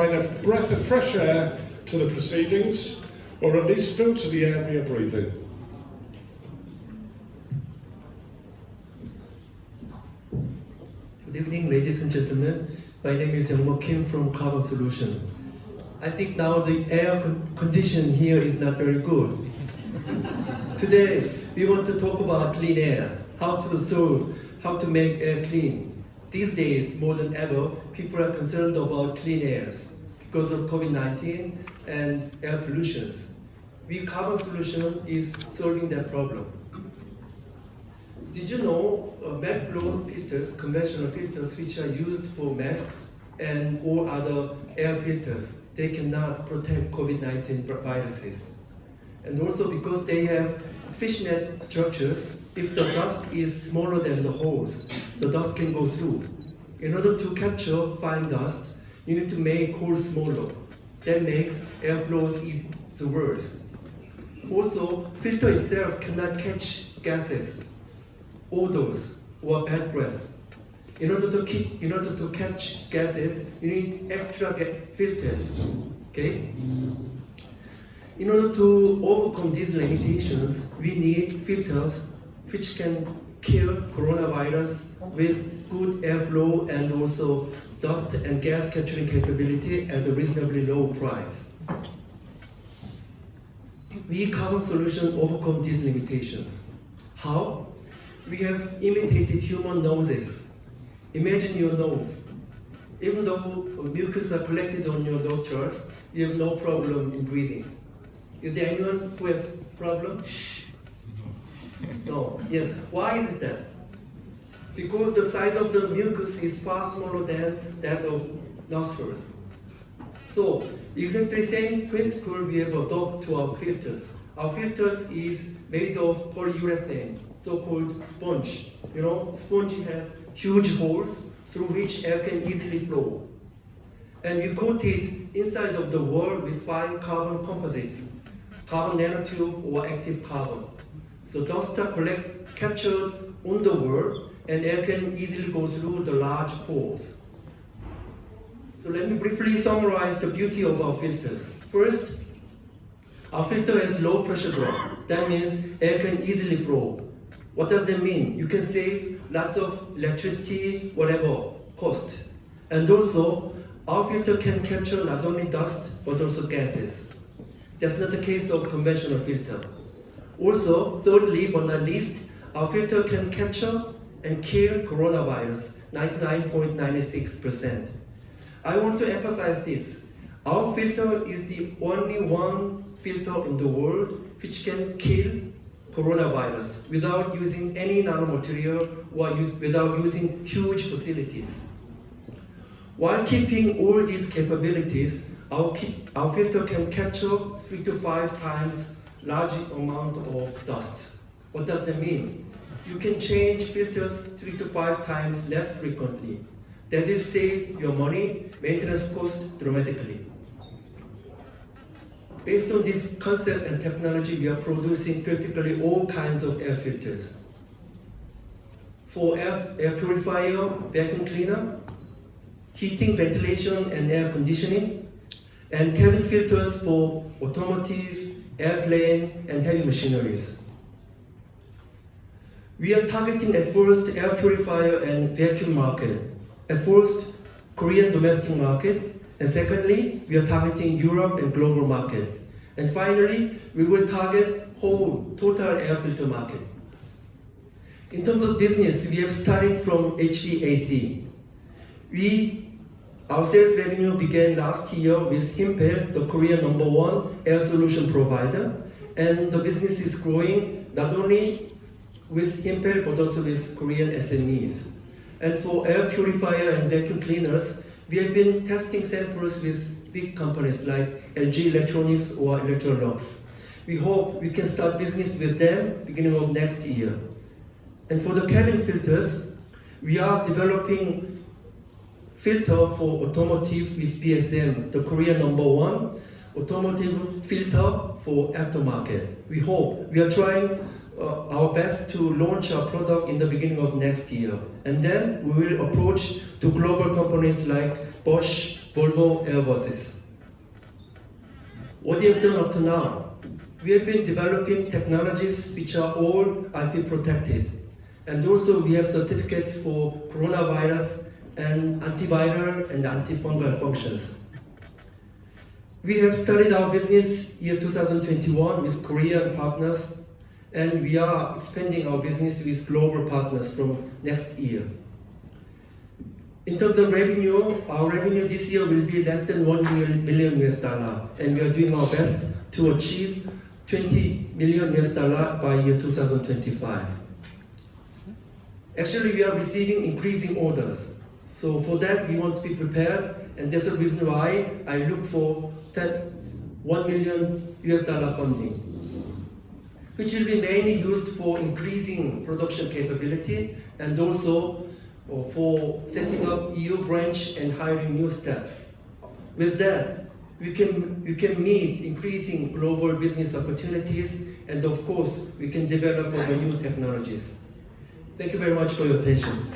provide a breath of fresh air to the proceedings, or at least filter the air we are breathing. Good evening, ladies and gentlemen. My name is Kim from Ka본솔루션. I think now the air condition here is not very good. Today, we want to talk about clean air, how to make air clean. These days, more than ever, people are concerned about clean airs because of COVID-19 and air pollutions. Ka본솔루션 is solving that problem. Did you know melt-blown filters, conventional filters, which are used for masks and all other air filters, they cannot protect COVID-19 viruses. And also because they have fishnet structures, if the dust is smaller than the holes, the dust can go through. In order to capture fine dust, you need to make holes smaller. That makes airflows worse. Also, filter itself cannot catch gases, odors, or bad breath. In order to catch gases, you need extra filters. Okay? In order to overcome these limitations, we need filters which can kill coronavirus with good airflow and also dust and gas capturing capability at a reasonably low price. Ka본솔루션 overcome these limitations. How? We have imitated human noses. Imagine your nose. Even though mucus are collected on your nostrils, you have no problem in breathing. Is there anyone who has problem? No. Yes. Why is it that? Because the size of the mucus is far smaller than that of nostrils. So, exactly same principle we have adopted to our filters. Our filters is made of polyurethane, so-called sponge. You know, sponge has huge holes through which air can easily flow. And we coat it inside of the wall with fine carbon composites, carbon nanotube or active carbon. So dust are captured on the wall and air can easily go through the large pores. So let me briefly summarize the beauty of our filters. First, our filter has low pressure drop. That means air can easily flow. What does that mean? You can save lots of electricity, whatever, cost. And also, our filter can capture not only dust, but also gases. That's not the case of conventional filter. Also, thirdly, but not least, our filter can capture and kill coronavirus, 99.96%. I want to emphasize this. Our filter is the only one filter in the world which can kill coronavirus without using any nanomaterial or without using huge facilities. While keeping all these capabilities, our filter can capture 3 to 5 times large amount of dust. What does that mean? You can change filters 3 to 5 times less frequently. That will save your money, maintenance cost dramatically. Based on this concept and technology, we are producing practically all kinds of air filters. For air purifier, vacuum cleaner, heating, ventilation, and air conditioning, and cabin filters for automotive, airplane, and heavy machineries. We are targeting at first air purifier and vacuum market. At first, Korean domestic market, and secondly, we are targeting Europe and global market. And finally, we will target whole total air filter market. In terms of business, we have started from HVAC. Our sales revenue began last year with Himpel, the Korean #1 air solution provider, and the business is growing not only with Himpel but also with Korean SMEs. And for air purifier and vacuum cleaners, we have been testing samples with big companies like LG Electronics or Electrolux. We hope we can start business with them beginning of next year. And for the cabin filters, we are developing filter for automotive with BSM, the Korean #1 automotive filter for aftermarket. We are trying our best to launch our product in the beginning of next year. And then we will approach to global companies like Bosch, Volvo Airbuses. What we have done up to now, we have been developing technologies which are all IP protected. And also we have certificates for coronavirus and antiviral and antifungal functions. We have started our business year 2021 with Korean partners, and we are expanding our business with global partners from next year. In terms of revenue, our revenue this year will be less than $1 million US, and we are doing our best to achieve $20 million US by year 2025. Actually, we are receiving increasing orders. So for that, we want to be prepared, and that's the reason why I look for $1 million US funding, which will be mainly used for increasing production capability and also for setting up EU branch and hiring new staffs. With that, we can meet increasing global business opportunities, and of course, we can develop our new technologies. Thank you very much for your attention.